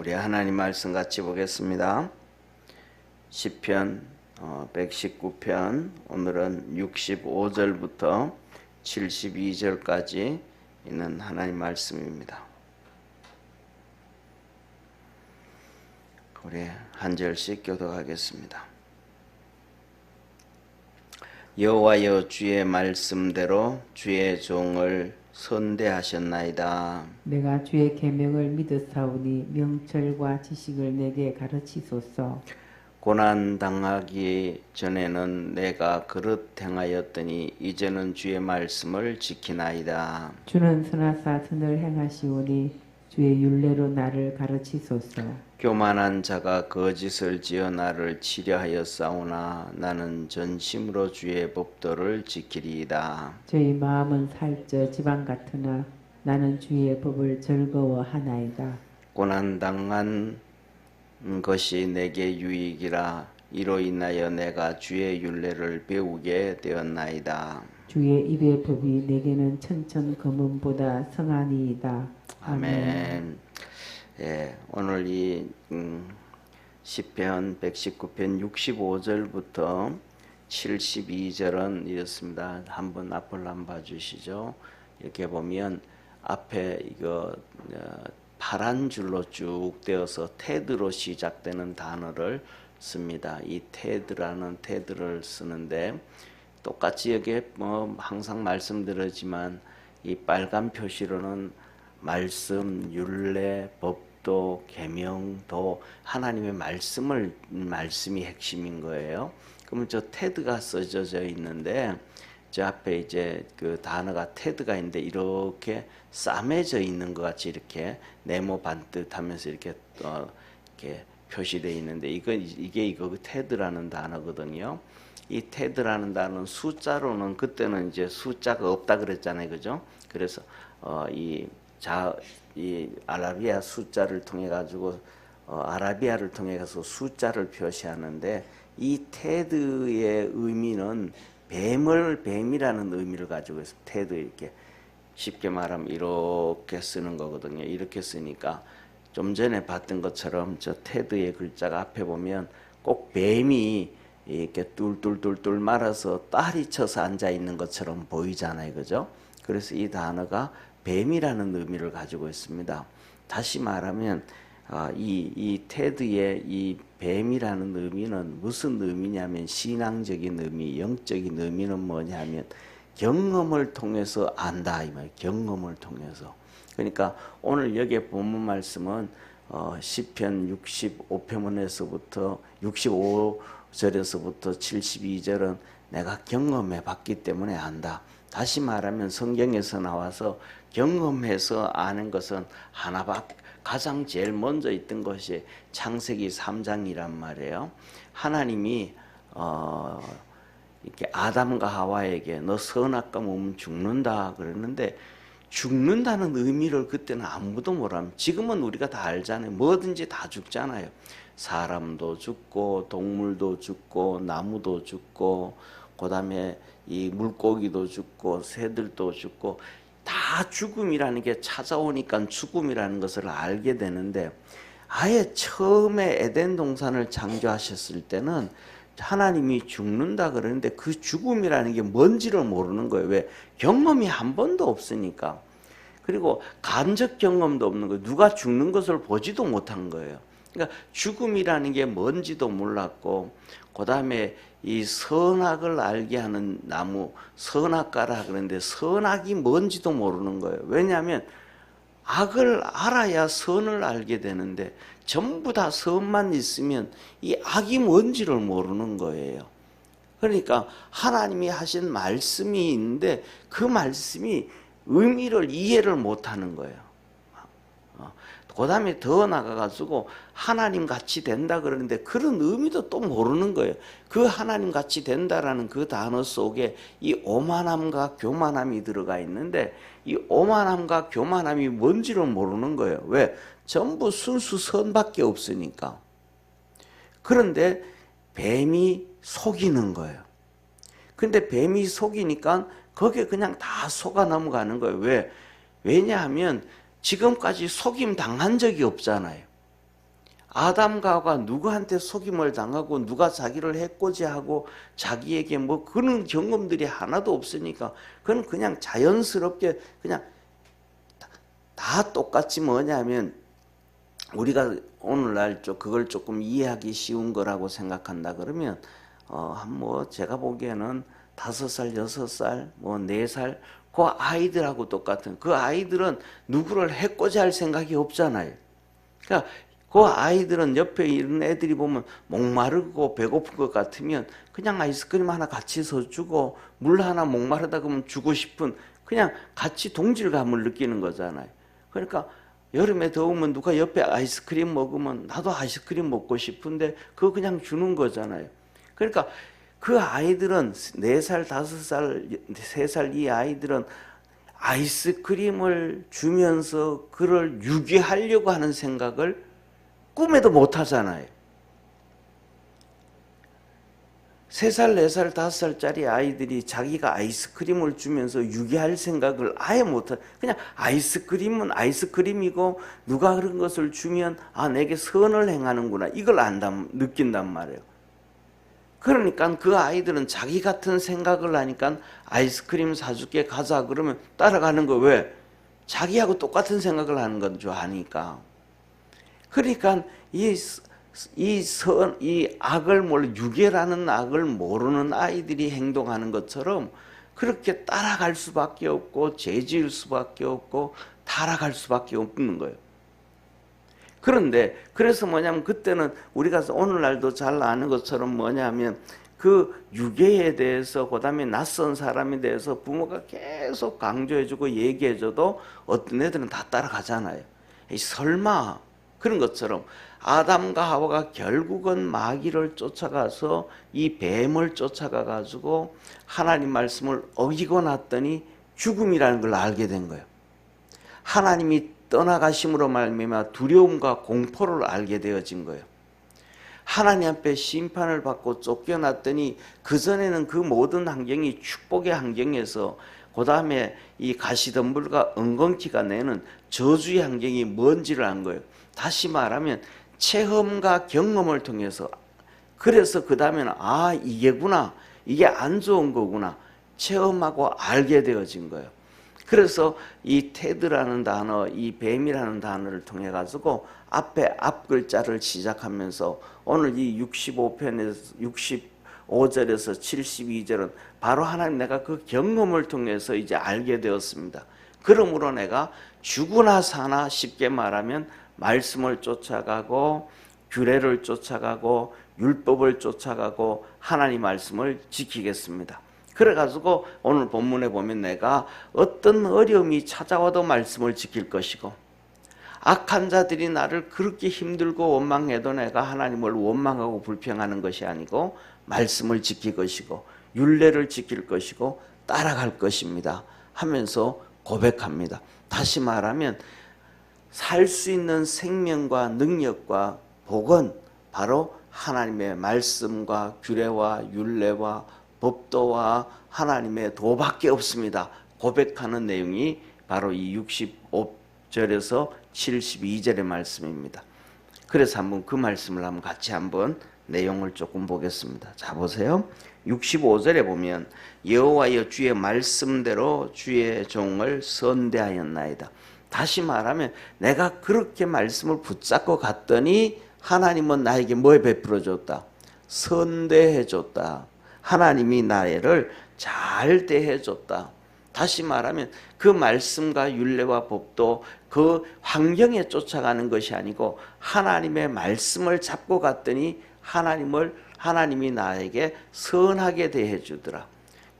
우리 하나님 말씀 같이 보겠습니다. 시편 119편 오늘은 65절부터 72절까지 있는 하나님 말씀입니다. 우리 한 절씩 교독하겠습니다. 여호와여, 주의 말씀대로 주의 종을 선대하셨나이다. 내가 주의 계명을 믿었사오니 명철과 지식을 내게 가르치소서. 고난 당하기 전에는 내가 그릇 행하였더니 이제는 주의 말씀을 지키나이다. 주는 선하사 선을 행하시오니 주의 율례로 나를 가르치소서. 교만한 자가 거짓을 지어 나를 치려하였사오나 나는 전심으로 주의 법도를 지키리이다. 저희 마음은 살쪄 지방 같으나 나는 주의 법을 즐거워하나이다. 고난 당한 것이 내게 유익이라. 이로 인하여 내가 주의 율례를 배우게 되었나이다. 주의 입의 법이 내게는 천천 검은보다 성하니이다. 아멘. 예, 오늘 이 시편 119편 65절부터 72절은 이렇습니다. 한번 앞을 한번 봐주시죠. 이렇게 보면 앞에 이거 파란 줄로 쭉 되어서 테드로 시작되는 단어를 씁니다. 이 테드라는 테드를 쓰는데 똑같이 여기에 항상 말씀드리지만 이 빨간 표시로는 말씀, 율례, 법도, 계명도 하나님의 말씀이 핵심인 거예요. 그러면 저 테드가 써져 있는데 저 앞에 이제 그 단어가 테드가 있는데 이렇게 싸매져 있는 것 같이 이렇게 네모 반듯하면서 이렇게 표시되어 있는데 이게 테드라는 단어거든요. 이 테드라는 단어는 숫자로는 그때는 이제 숫자가 없다 그랬잖아요, 그죠? 그래서 이 아라비아 숫자를 통해 가지고 아라비아를 통해 가서 숫자를 표시하는데 이 테드의 의미는 뱀이라는 의미를 가지고 있습니다. 테드 이렇게 쉽게 말하면 이렇게 쓰는 거거든요. 이렇게 쓰니까 좀 전에 봤던 것처럼 저 테드의 글자가 앞에 보면 꼭 뱀이 이렇게 뚫뚫뚫뚫 말아서 딸이 쳐서 앉아 있는 것처럼 보이잖아요, 그죠? 그래서 이 단어가 뱀이라는 의미를 가지고 있습니다. 다시 말하면 이 테드의 이 뱀이라는 의미는 무슨 의미냐면 신앙적인 의미, 영적인 의미는 뭐냐면 경험을 통해서 안다 이 말이에요. 경험을 통해서. 그러니까 오늘 여기에 본문 말씀은 시편 65편에서부터 65절에서부터 72절은 내가 경험해 봤기 때문에 안다. 다시 말하면 성경에서 나와서 경험해서 아는 것은 하나밖에 가장 제일 먼저 있던 것이 창세기 3장이란 말이에요. 하나님이 이렇게 아담과 하와에게 너 선악과 먹으면 죽는다 그랬는데 죽는다는 의미를 그때는 아무도 모릅니다. 지금은 우리가 다 알잖아요. 뭐든지 다 죽잖아요. 사람도 죽고 동물도 죽고 나무도 죽고 그다음에 이 물고기도 죽고 새들도 죽고 다 죽음이라는 게 찾아오니까 죽음이라는 것을 알게 되는데 아예 처음에 에덴 동산을 창조하셨을 때는 하나님이 죽는다 그러는데 그 죽음이라는 게 뭔지를 모르는 거예요. 왜? 경험이 한 번도 없으니까. 그리고 간접 경험도 없는 거예요. 누가 죽는 것을 보지도 못한 거예요. 그러니까 죽음이라는 게 뭔지도 몰랐고 그 다음에 이 선악을 알게 하는 나무 선악과라 그러는데 선악이 뭔지도 모르는 거예요. 왜냐하면 악을 알아야 선을 알게 되는데 전부 다 선만 있으면 이 악이 뭔지를 모르는 거예요. 그러니까 하나님이 하신 말씀이 있는데 그 말씀이 의미를 이해를 못하는 거예요. 그 다음에 더 나가가지고 하나님 같이 된다 그러는데 그런 의미도 또 모르는 거예요. 그 하나님 같이 된다라는 그 단어 속에 이 오만함과 교만함이 들어가 있는데 이 오만함과 교만함이 뭔지를 모르는 거예요. 왜? 전부 순수 선밖에 없으니까. 그런데 뱀이 속이는 거예요. 근데 뱀이 속이니까 거기에 그냥 다 속아 넘어가는 거예요. 왜? 왜냐하면 지금까지 속임 당한 적이 없잖아요. 아담과 하와가 누구한테 속임을 당하고 누가 자기를 해코지하고 자기에게 뭐 그런 경험들이 하나도 없으니까 그건 그냥 자연스럽게 그냥 다 똑같이 뭐냐면 우리가 오늘날 그걸 조금 이해하기 쉬운 거라고 생각한다 그러면 뭐 제가 보기에는 5살, 6살, 뭐 4살 그 아이들하고 똑같은 그 아이들은 누구를 해코지 할 생각이 없잖아요. 그러니까 그 아이들은 옆에 이런 애들이 보면 목마르고 배고픈 것 같으면 그냥 아이스크림 하나 같이 서주고 물 하나 목마르다 그러면 주고 싶은 그냥 같이 동질감을 느끼는 거잖아요. 그러니까 여름에 더우면 누가 옆에 아이스크림 먹으면 나도 아이스크림 먹고 싶은데 그거 그냥 주는 거잖아요. 그러니까 그 아이들은 4살, 5살, 3살 이 아이들은 아이스크림을 주면서 그를 유기하려고 하는 생각을 꿈에도 못 하잖아요. 3살, 4살, 5살짜리 아이들이 자기가 아이스크림을 주면서 유기할 생각을 아예 못해. 그냥 아이스크림은 아이스크림이고 누가 그런 것을 주면 내게 선을 행하는구나 이걸 느낀단 말이에요. 그러니까 그 아이들은 자기 같은 생각을 하니까 아이스크림 사줄게 가자 그러면 따라가는 거 왜? 자기하고 똑같은 생각을 하는 건 줄 아니까. 그러니까 이 악을 유괴라는 악을 모르는 아이들이 행동하는 것처럼 그렇게 따라갈 수밖에 없고 죄지을 수밖에 없고 타락할 수밖에 없는 거예요. 그런데 그래서 뭐냐면 그때는 우리가 오늘날도 잘 아는 것처럼 뭐냐면 그 유괴에 대해서 그다음에 낯선 사람에 대해서 부모가 계속 강조해주고 얘기해줘도 어떤 애들은 다 따라가잖아요. 설마 그런 것처럼 아담과 하와가 결국은 마귀를 쫓아가서 이 뱀을 쫓아가 가지고 하나님 말씀을 어기고 났더니 죽음이라는 걸 알게 된 거예요. 하나님이 떠나가심으로 말미암아 두려움과 공포를 알게 되어진 거예요. 하나님 앞에 심판을 받고 쫓겨났더니 그전에는 그 모든 환경이 축복의 환경에서 그 다음에 이 가시덤불과 엉겅퀴가 내는 저주의 환경이 뭔지를 안 거예요. 다시 말하면 체험과 경험을 통해서 그래서 그 다음에는 이게구나 이게 안 좋은 거구나 체험하고 알게 되어진 거예요. 그래서 이 테드라는 단어 이 뱀이라는 단어를 통해 가지고 앞에 앞 글자를 시작하면서 오늘 이 65편에서 65절에서 72절은 바로 하나님 내가 그 경험을 통해서 이제 알게 되었습니다. 그러므로 내가 죽으나 사나 쉽게 말하면 말씀을 쫓아가고 규례를 쫓아가고 율법을 쫓아가고 하나님 말씀을 지키겠습니다. 그래가지고 오늘 본문에 보면 내가 어떤 어려움이 찾아와도 말씀을 지킬 것이고 악한 자들이 나를 그렇게 힘들고 원망해도 내가 하나님을 원망하고 불평하는 것이 아니고 말씀을 지킬 것이고 율례를 지킬 것이고 따라갈 것입니다 하면서 고백합니다. 다시 말하면 살 수 있는 생명과 능력과 복은 바로 하나님의 말씀과 규례와 율례와 법도와 하나님의 도밖에 없습니다. 고백하는 내용이 바로 이 65절에서 72절의 말씀입니다. 그래서 한번 그 말씀을 한번 같이 한번 내용을 조금 보겠습니다. 자 보세요. 65절에 보면 여호와여 주의 말씀대로 주의 종을 선대하였나이다. 다시 말하면 내가 그렇게 말씀을 붙잡고 갔더니 하나님은 나에게 뭘 베풀어 줬다? 선대해 줬다. 하나님이 나를 잘 대해 줬다. 다시 말하면 그 말씀과 율례와 법도 그 환경에 쫓아가는 것이 아니고 하나님의 말씀을 잡고 갔더니 하나님이 나에게 선하게 대해 주더라.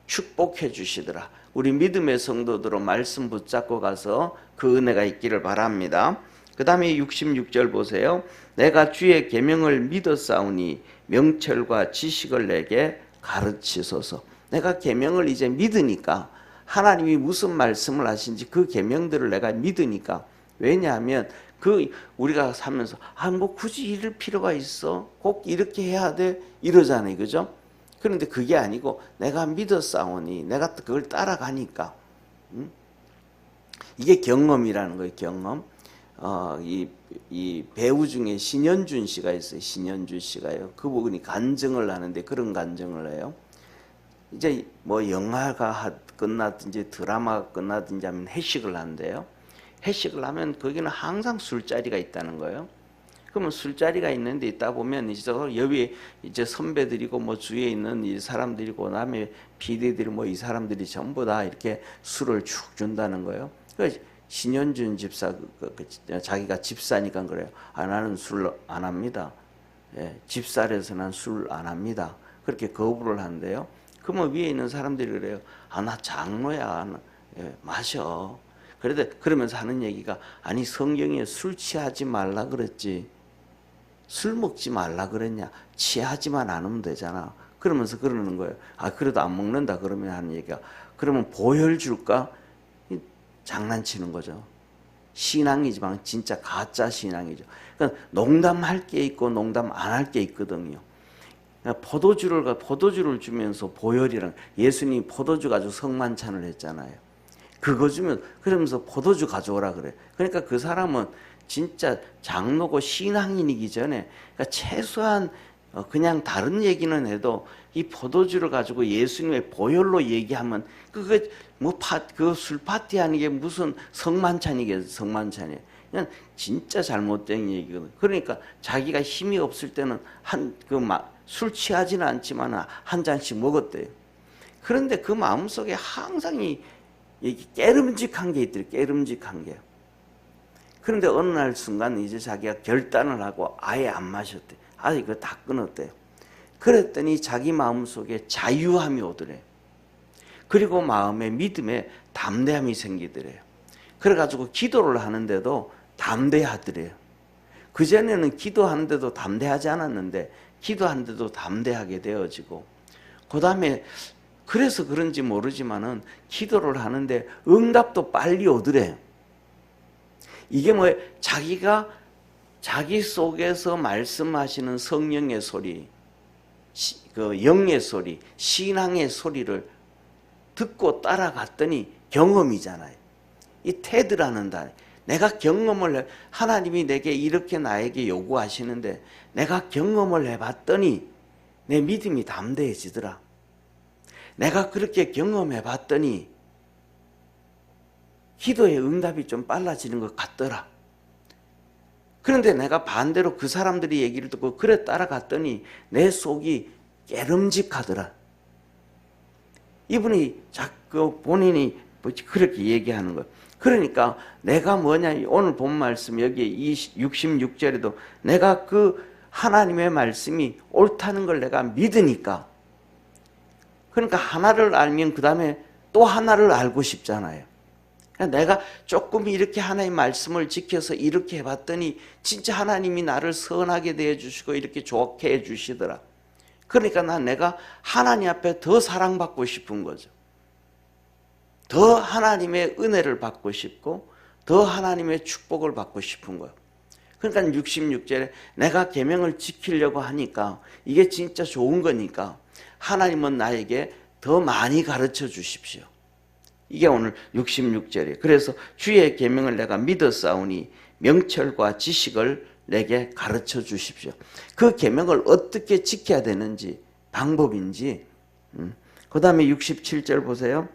축복해 주시더라. 우리 믿음의 성도들은 말씀 붙잡고 가서 그 은혜가 있기를 바랍니다. 그 다음에 66절 보세요. 내가 주의 계명을 믿었사오니 명철과 지식을 내게 가르치소서. 내가 계명을 이제 믿으니까 하나님이 무슨 말씀을 하신지 그 계명들을 내가 믿으니까 왜냐하면 우리가 살면서 뭐 굳이 이럴 필요가 있어? 꼭 이렇게 해야 돼? 이러잖아요. 그죠? 그런데 그게 아니고 내가 믿었사오니 내가 그걸 따라가니까 이게 경험이라는 거예요. 경험. 이 배우 중에 신현준 씨가 있어요. 신현준 씨가요. 그분이 간증을 하는데 그런 간증을 해요. 이제 뭐 영화가 끝나든지 드라마가 끝나든지 하면 회식을 한대요. 회식을 하면 거기는 항상 술자리가 있다는 거예요. 그러면 술자리가 있는데 있다 보면 이제 여기 이제 선배들이고 뭐 주위에 있는 이 사람들이고 남의 비대들이 뭐 이 사람들이 전부 다 이렇게 술을 쭉 준다는 거예요. 그래서 신현준 집사 자기가 집사니까 그래요. 나는 술 안 합니다. 예, 집사라서 난 술 안 합니다. 그렇게 거부를 한대요. 그러면 위에 있는 사람들이 그래요. 나 장로야. 마셔. 그러면서 하는 얘기가 아니 성경에 술 취하지 말라 그랬지. 술 먹지 말라 그랬냐. 취하지만 않으면 되잖아. 그러면서 그러는 거예요. 그래도 안 먹는다 그러면 하는 얘기가 그러면 보혈 줄까? 장난치는 거죠. 신앙이지만 진짜 가짜 신앙이죠. 그러니까 농담할 게 있고 농담 안 할 게 있거든요. 포도주를 주면서 보혈이랑 예수님이 포도주 가지고 성만찬을 했잖아요. 그거 주면 그러면서 포도주 가져오라 그래. 그러니까 그 사람은 진짜 장로고 신앙인이기 전에 그러니까 최소한 그냥 다른 얘기는 해도 이 포도주를 가지고 예수님의 보혈로 얘기하면 그게 뭐 그 술 파티 하는 게 무슨 성만찬이겠어. 성만찬이에요. 그냥 진짜 잘못된 얘기거든. 그러니까 자기가 힘이 없을 때는 술 취하지는 않지만 한 잔씩 먹었대요. 그런데 그 마음속에 항상 이 깨름직한 게 있더래요. 깨름직한 게. 그런데 어느 날 순간 이제 자기가 결단을 하고 아예 안 마셨대. 그거 다 끊었대요. 그랬더니 자기 마음속에 자유함이 오더래요. 그리고 마음에 믿음에 담대함이 생기더래요. 그래가지고 기도를 하는데도 담대하더래요. 그전에는 기도하는데도 담대하지 않았는데 기도하는데도 담대하게 되어지고 그 다음에 그래서 그런지 모르지만은 기도를 하는데 응답도 빨리 오더래요. 이게 뭐예요? 자기가 자기 속에서 말씀하시는 성령의 소리, 그 영의 소리, 신앙의 소리를 듣고 따라갔더니 경험이잖아요. 이 테드라는 단어. 내가 경험을 해, 하나님이 내게 이렇게 나에게 요구하시는데 내가 경험을 해봤더니 내 믿음이 담대해지더라. 내가 그렇게 경험해 봤더니 기도의 응답이 좀 빨라지는 것 같더라. 그런데 내가 반대로 그 사람들이 얘기를 듣고 그래 따라갔더니 내 속이 깨름직하더라. 이분이 자꾸 본인이 그렇게 얘기하는 거예요. 그러니까 내가 뭐냐, 오늘 본 말씀 여기 66절에도 내가 그 하나님의 말씀이 옳다는 걸 내가 믿으니까, 그러니까 하나를 알면 그 다음에 또 하나를 알고 싶잖아요. 그러니까 내가 조금 이렇게 하나님의 말씀을 지켜서 이렇게 해봤더니 진짜 하나님이 나를 선하게 대해주시고 이렇게 좋게 해주시더라. 그러니까 내가 하나님 앞에 더 사랑받고 싶은 거죠. 더 하나님의 은혜를 받고 싶고 더 하나님의 축복을 받고 싶은 거예요. 그러니까 66절에 내가 계명을 지키려고 하니까 이게 진짜 좋은 거니까 하나님은 나에게 더 많이 가르쳐 주십시오. 이게 오늘 66절이에요. 그래서 주의 계명을 내가 믿었사오니 명철과 지식을 내게 가르쳐 주십시오. 그 계명을 어떻게 지켜야 되는지, 방법인지. 그 다음에 67절 보세요.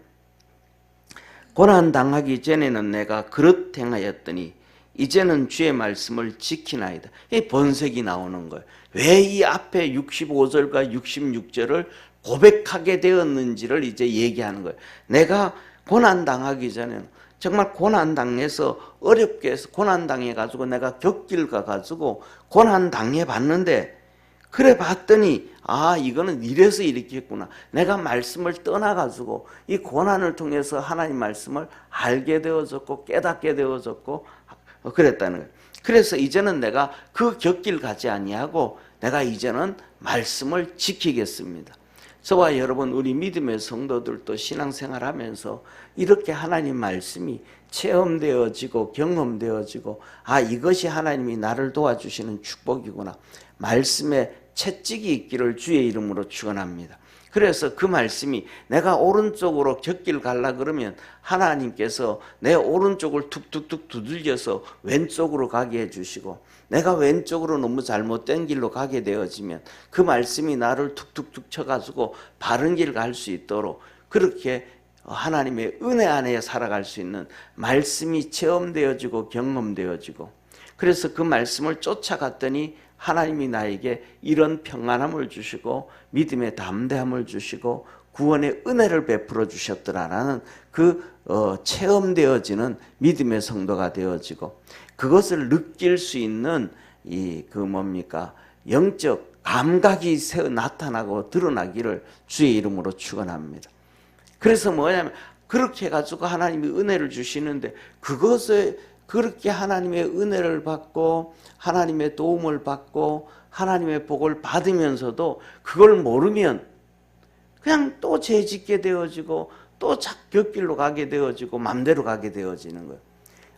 고난당하기 전에는 내가 그릇 행하였더니 이제는 주의 말씀을 지키나이다. 이 번색이 나오는 거예요. 왜 이 앞에 65절과 66절을 고백하게 되었는지를 이제 얘기하는 거예요. 내가 고난당하기 전에는 정말 고난당해서 어렵게 해서 고난당해가지고 내가 곁길 가가지고 고난당해봤는데 그래 봤더니 이거는 이래서 이렇게 했구나. 내가 말씀을 떠나가지고 이 고난을 통해서 하나님 말씀을 알게 되어졌고 깨닫게 되어졌고 그랬다는 거예요. 그래서 이제는 내가 그 곁길 가지 아니하고 내가 이제는 말씀을 지키겠습니다. 저와 여러분 우리 믿음의 성도들도 신앙생활하면서 이렇게 하나님 말씀이 체험되어지고 경험되어지고 이것이 하나님이 나를 도와주시는 축복이구나. 말씀에 채찍이 있기를 주의 이름으로 축원합니다. 그래서 그 말씀이 내가 오른쪽으로 곁길 갈라 그러면 하나님께서 내 오른쪽을 툭툭툭 두들겨서 왼쪽으로 가게 해주시고, 내가 왼쪽으로 너무 잘못된 길로 가게 되어지면 그 말씀이 나를 툭툭툭 쳐가지고 바른 길 갈 수 있도록 그렇게 하나님의 은혜 안에 살아갈 수 있는 말씀이 체험되어지고 경험되어지고, 그래서 그 말씀을 쫓아갔더니 하나님이 나에게 이런 평안함을 주시고 믿음의 담대함을 주시고 구원의 은혜를 베풀어 주셨더라라는 그 체험되어지는 믿음의 성도가 되어지고, 그것을 느낄 수 있는 영적 감각이 나타나고 드러나기를 주의 이름으로 축원합니다. 그래서 뭐냐면 그렇게 해가지고 하나님이 은혜를 주시는데, 그것에 그렇게 하나님의 은혜를 받고 하나님의 도움을 받고 하나님의 복을 받으면서도 그걸 모르면 그냥 또 죄짓게 되어지고 또 곁길로 가게 되어지고 맘대로 가게 되어지는 거예요.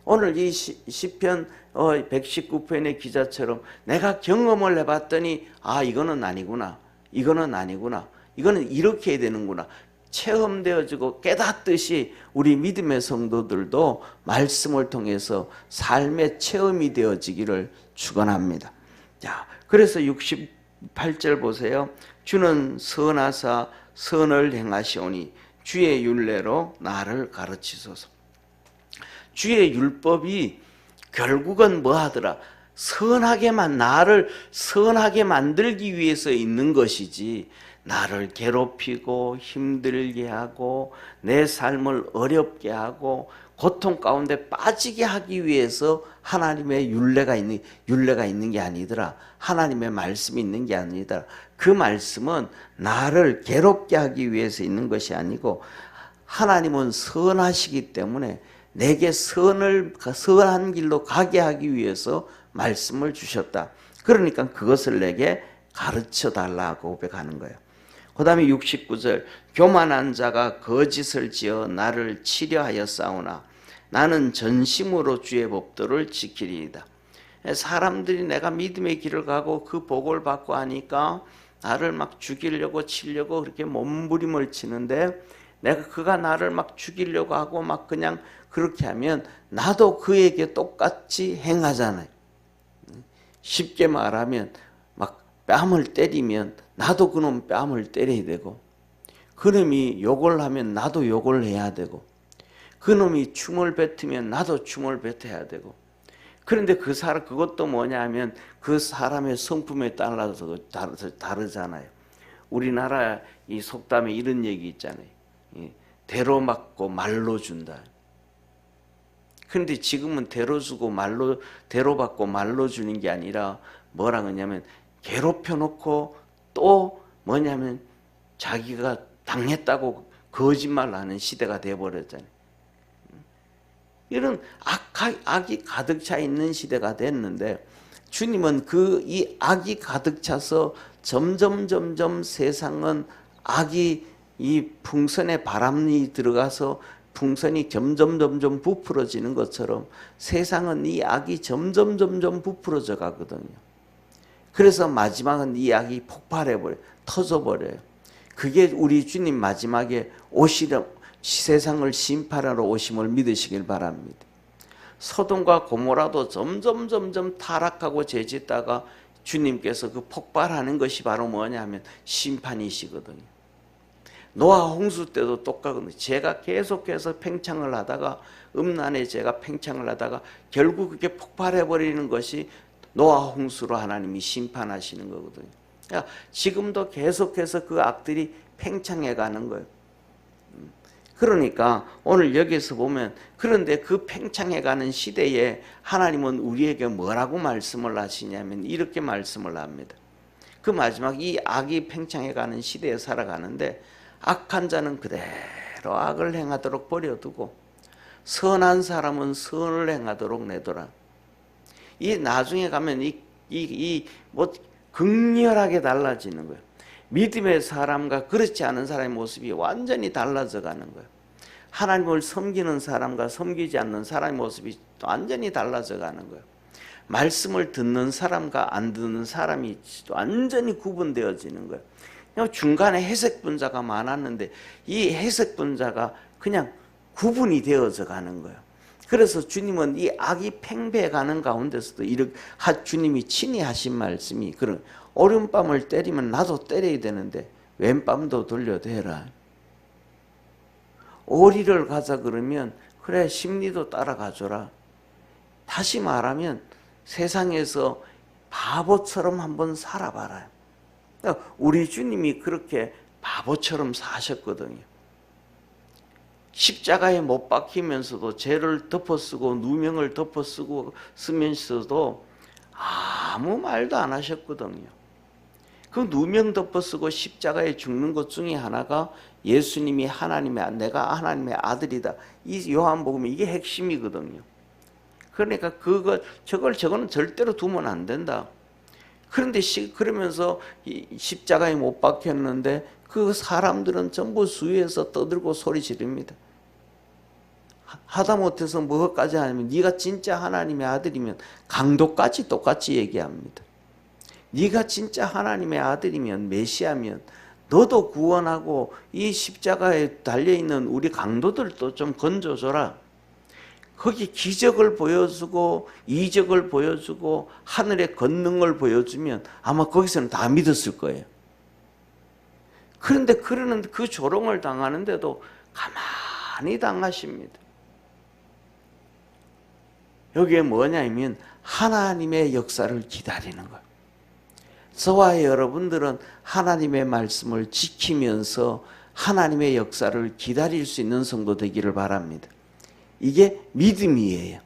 오늘 이 시편 119편의 기자처럼 내가 경험을 해봤더니 이거는 아니구나, 이거는 아니구나, 이거는 이렇게 해야 되는구나 체험되어지고 깨닫듯이 우리 믿음의 성도들도 말씀을 통해서 삶의 체험이 되어지기를 축원합니다. 자, 그래서 68절 보세요. 주는 선하사 선을 행하시오니 주의 율례로 나를 가르치소서. 주의 율법이 결국은 뭐 하더라? 나를 선하게 만들기 위해서 있는 것이지, 나를 괴롭히고 힘들게 하고 내 삶을 어렵게 하고 고통 가운데 빠지게 하기 위해서 하나님의 율례가 있는 게 아니더라. 하나님의 말씀이 있는 게 아니더라. 그 말씀은 나를 괴롭게 하기 위해서 있는 것이 아니고, 하나님은 선하시기 때문에 내게 선한 길로 가게 하기 위해서 말씀을 주셨다. 그러니까 그것을 내게 가르쳐 달라고 고백하는 거예요. 그 다음에 69절, 교만한 자가 거짓을 지어 나를 치려하여 싸우나 나는 전심으로 주의 법도를 지키리이다. 사람들이 내가 믿음의 길을 가고 그 복을 받고 하니까 나를 막 죽이려고 치려고 그렇게 몸부림을 치는데, 그가 나를 막 죽이려고 하고 막 그냥 그렇게 하면 나도 그에게 똑같이 행하잖아요. 쉽게 말하면 막 뺨을 때리면 나도 그놈 뺨을 때려야 되고, 그놈이 욕을 하면 나도 욕을 해야 되고, 그놈이 충을 뱉으면 나도 충을 뱉어야 되고. 그런데 그것도 뭐냐 하면 그 사람의 성품에 따라서 다르잖아요. 우리나라 이 속담에 이런 얘기 있잖아요. 대로 맞고 말로 준다. 그런데 지금은 대로 주고 대로 받고 말로 주는 게 아니라 뭐라 그러냐면 괴롭혀 놓고 또 뭐냐면 자기가 당했다고 거짓말하는 시대가 돼버렸잖아요. 이런 악이 가득 차 있는 시대가 됐는데, 주님은 이 악이 가득 차서 점점 세상은 악이 이 풍선에 바람이 들어가서 풍선이 점점 부풀어지는 것처럼 세상은 이 악이 점점 부풀어져 가거든요. 그래서 마지막은 이 악이 폭발해버려요. 터져버려요. 그게 우리 주님 마지막에 세상을 심판하러 오심을 믿으시길 바랍니다. 소돔과 고모라도 점점 타락하고 죄짓다가 주님께서 그 폭발하는 것이 바로 뭐냐면 심판이시거든요. 노아 홍수 때도 똑같거든요. 제가 계속해서 팽창을 하다가 음란의 제가 팽창을 하다가 결국 그게 폭발해버리는 것이 노아 홍수로 하나님이 심판하시는 거거든요. 그러니까 지금도 계속해서 그 악들이 팽창해가는 거예요. 그러니까 오늘 여기서 보면, 그런데 그 팽창해가는 시대에 하나님은 우리에게 뭐라고 말씀을 하시냐면 이렇게 말씀을 합니다. 그 마지막 이 악이 팽창해가는 시대에 살아가는데, 악한 자는 그대로 악을 행하도록 버려두고 선한 사람은 선을 행하도록 내둬라. 이 나중에 가면 뭐 극렬하게 달라지는 거예요. 믿음의 사람과 그렇지 않은 사람의 모습이 완전히 달라져 가는 거예요. 하나님을 섬기는 사람과 섬기지 않는 사람의 모습이 완전히 달라져 가는 거예요. 말씀을 듣는 사람과 안 듣는 사람이 완전히 구분되어지는 거예요. 중간에 해석 분자가 많았는데 이 해석 분자가 그냥 구분이 되어져 가는 거예요. 그래서 주님은 이 악이 팽배해 가는 가운데서도 이렇게 주님이 친히 하신 말씀이 그런 오른밤을 때리면 나도 때려야 되는데 왼밤도 돌려대라. 오리를 가자 그러면 그래 심리도 따라가줘라. 다시 말하면 세상에서 바보처럼 한번 살아봐라. 우리 주님이 그렇게 바보처럼 사셨거든요. 십자가에 못 박히면서도 죄를 덮어쓰고 누명을 덮어쓰고 쓰면서도 아무 말도 안 하셨거든요. 그 누명 덮어쓰고 십자가에 죽는 것 중에 하나가 예수님이 내가 하나님의 아들이다. 이 요한복음이 이게 핵심이거든요. 그러니까 저거는 절대로 두면 안 된다. 그런데 그러면서 십자가에 못 박혔는데 그 사람들은 전부 수위에서 떠들고 소리 지릅니다. 하다못해서 뭐까지 하냐면 네가 진짜 하나님의 아들이면 강도까지 똑같이 얘기합니다. 네가 진짜 하나님의 아들이면 메시아면 너도 구원하고 이 십자가에 달려있는 우리 강도들도 좀 건져줘라. 거기 기적을 보여주고 이적을 보여주고 하늘의 권능을 보여주면 아마 거기서는 다 믿었을 거예요. 그런데 그러는 그 조롱을 당하는데도 가만히 당하십니다. 여기에 뭐냐면 하나님의 역사를 기다리는 거예요. 저와 여러분들은 하나님의 말씀을 지키면서 하나님의 역사를 기다릴 수 있는 성도 되기를 바랍니다. 이게 믿음이에요.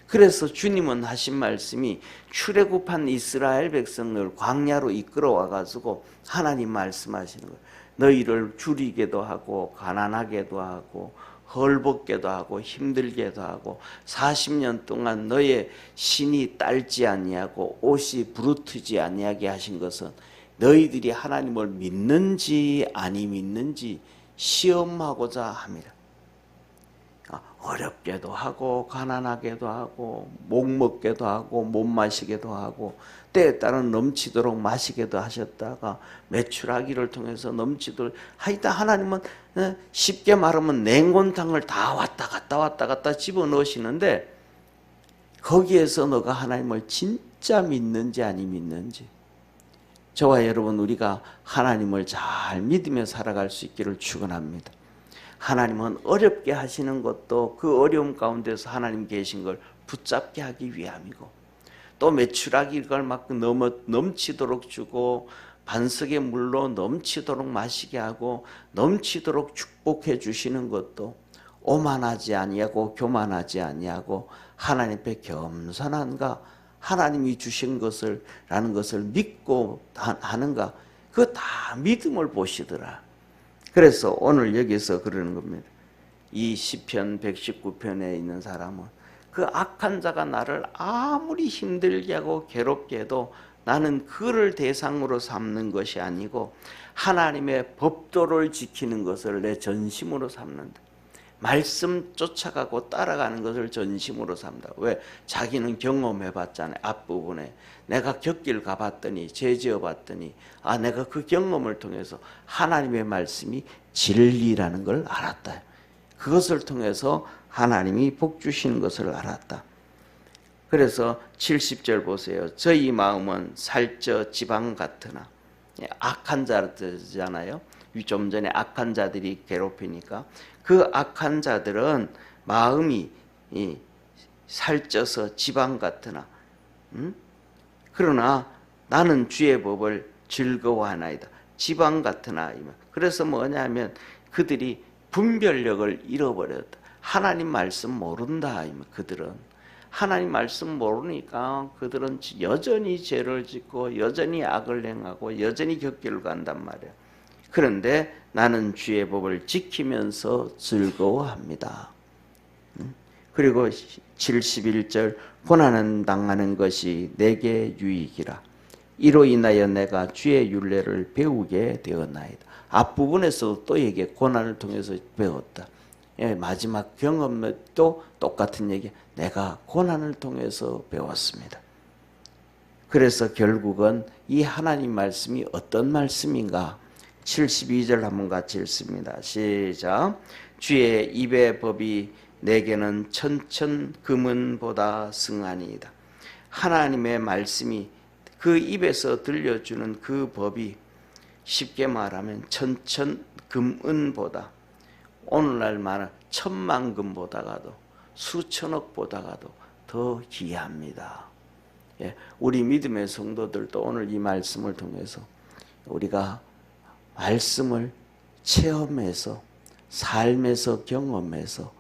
그래서 주님은 하신 말씀이 출애굽한 이스라엘 백성을 광야로 이끌어와 가지고 하나님 말씀하시는 거예요. 너희를 줄이게도 하고 가난하게도 하고 헐벗게도 하고 힘들게도 하고 40년 동안 너의 신이 딸지 아니하고 옷이 부르트지 아니하게 하신 것은 너희들이 하나님을 믿는지 아니 믿는지 시험하고자 합니다. 어렵게도 하고 가난하게도 하고 못 먹게도 하고 못 마시게도 하고 때에 따른 넘치도록 마시게도 하셨다가 메추라기를 통해서 넘치도록 하여튼 하나님은 쉽게 말하면 냉곤탕을 다 왔다 갔다 집어넣으시는데 거기에서 너가 하나님을 진짜 믿는지 아니 믿는지 저와 여러분 우리가 하나님을 잘 믿으며 살아갈 수 있기를 축원합니다. 하나님은 어렵게 하시는 것도 그 어려움 가운데서 하나님 계신 걸 붙잡게 하기 위함이고 또 메추라기를 막 넘치도록 주고 반석의 물로 넘치도록 마시게 하고 넘치도록 축복해 주시는 것도 오만하지 아니하고 교만하지 아니하고 하나님 앞에 겸손한가 하나님이 주신 것을 라는 것을 믿고 하는가 그거 다 믿음을 보시더라. 그래서 오늘 여기서 그러는 겁니다. 이 시편 119편에 있는 사람은 그 악한 자가 나를 아무리 힘들게 하고 괴롭게 해도 나는 그를 대상으로 삼는 것이 아니고 하나님의 법도를 지키는 것을 내 전심으로 삼는다. 말씀 쫓아가고 따라가는 것을 전심으로 삼다. 왜? 자기는 경험해봤잖아요. 앞부분에 내가 곁길 가봤더니 죄지어봤더니 내가 그 경험을 통해서 하나님의 말씀이 진리라는 걸 알았다. 그것을 통해서 하나님이 복 주시는 것을 알았다. 그래서 70절 보세요. 저희 마음은 살쪄 지방 같으나 악한 자들이잖아요. 좀 전에 악한 자들이 괴롭히니까 그 악한 자들은 마음이 살쪄서 지방 같으나 그러나 나는 주의 법을 즐거워하나이다. 지방 같으나 그래서 뭐냐면 그들이 분별력을 잃어버렸다. 하나님 말씀 모른다. 그들은 하나님 말씀 모르니까 그들은 여전히 죄를 짓고 여전히 악을 행하고 여전히 곁길을 간단 말이야. 그런데 나는 주의 법을 지키면서 즐거워합니다. 그리고 71절 고난은 당하는 것이 내게 유익이라. 이로 인하여 내가 주의 율례를 배우게 되었나이다. 앞부분에서도 또 얘기해. 고난을 통해서 배웠다. 마지막 경험도 똑같은 얘기. 내가 고난을 통해서 배웠습니다. 그래서 결국은 이 하나님 말씀이 어떤 말씀인가? 72절 한번 같이 읽습니다. 시작. 주의 입의 법이 내게는 천천 금은보다 승하니이다. 하나님의 말씀이 그 입에서 들려주는 그 법이 쉽게 말하면 천천 금은보다, 오늘날 말은 천만금보다가도 수천억보다가도 더 귀합니다. 예, 우리 믿음의 성도들도 오늘 이 말씀을 통해서 우리가 말씀을 체험해서 삶에서 경험해서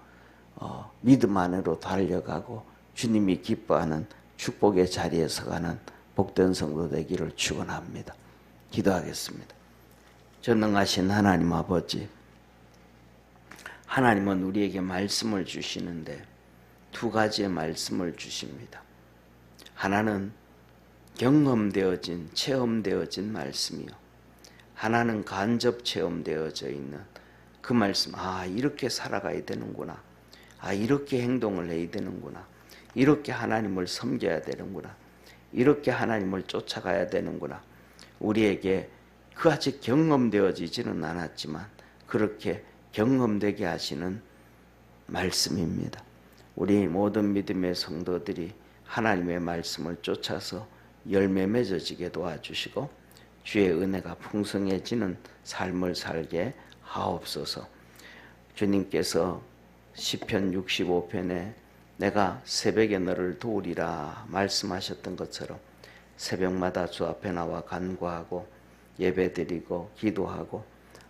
믿음 안으로 달려가고 주님이 기뻐하는 축복의 자리에 서가는 복된 성도 되기를 축원합니다. 기도하겠습니다. 전능하신 하나님 아버지, 하나님은 우리에게 말씀을 주시는데 두 가지의 말씀을 주십니다. 하나는 경험되어진, 체험되어진 말씀이요, 하나는 간접 체험되어져 있는 그 말씀. 아, 이렇게 살아가야 되는구나, 아, 이렇게 행동을 해야 되는구나, 이렇게 하나님을 섬겨야 되는구나, 이렇게 하나님을 쫓아가야 되는구나. 우리에게 그 아직 경험되어지지는 않았지만 그렇게 경험되게 하시는 말씀입니다. 우리 모든 믿음의 성도들이 하나님의 말씀을 쫓아서 열매 맺어지게 도와주시고 주의 은혜가 풍성해지는 삶을 살게 하옵소서. 주님께서 시편 65편에 내가 새벽에 너를 도우리라 말씀하셨던 것처럼 새벽마다 주 앞에 나와 간구하고 예배드리고 기도하고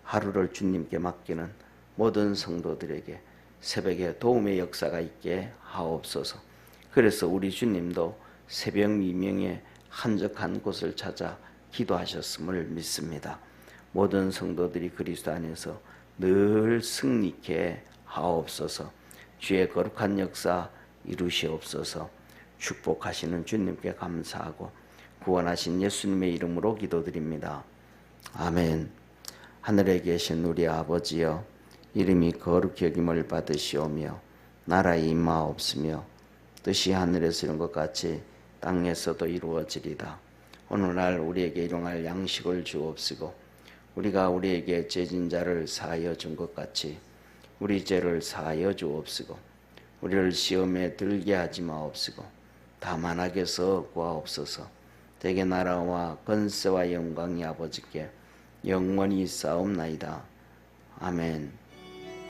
하루를 주님께 맡기는 모든 성도들에게 새벽에 도움의 역사가 있게 하옵소서. 그래서 우리 주님도 새벽 미명에 한적한 곳을 찾아 기도하셨음을 믿습니다. 모든 성도들이 그리스도 안에서 늘 승리케 하옵소서. 주의 거룩한 역사 이루시옵소서. 축복하시는 주님께 감사하고 구원하신 예수님의 이름으로 기도드립니다. 아멘. 하늘에 계신 우리 아버지여, 이름이 거룩히 여김을 받으시오며 나라의 임하옵시며 뜻이 하늘에서 이룬 것 같이 땅에서도 이루어지리다. 오늘날 우리에게 일용할 양식을 주옵시고 우리가 우리에게 죄진 자를 사하여 준 것 같이 우리 죄를 사하여 주옵시고 우리를 시험에 들게 하지 마옵시고 다만 악에서 구하옵소서. 대개 나라와 권세와 영광이 아버지께 영원히 있사옵나이다. 아멘.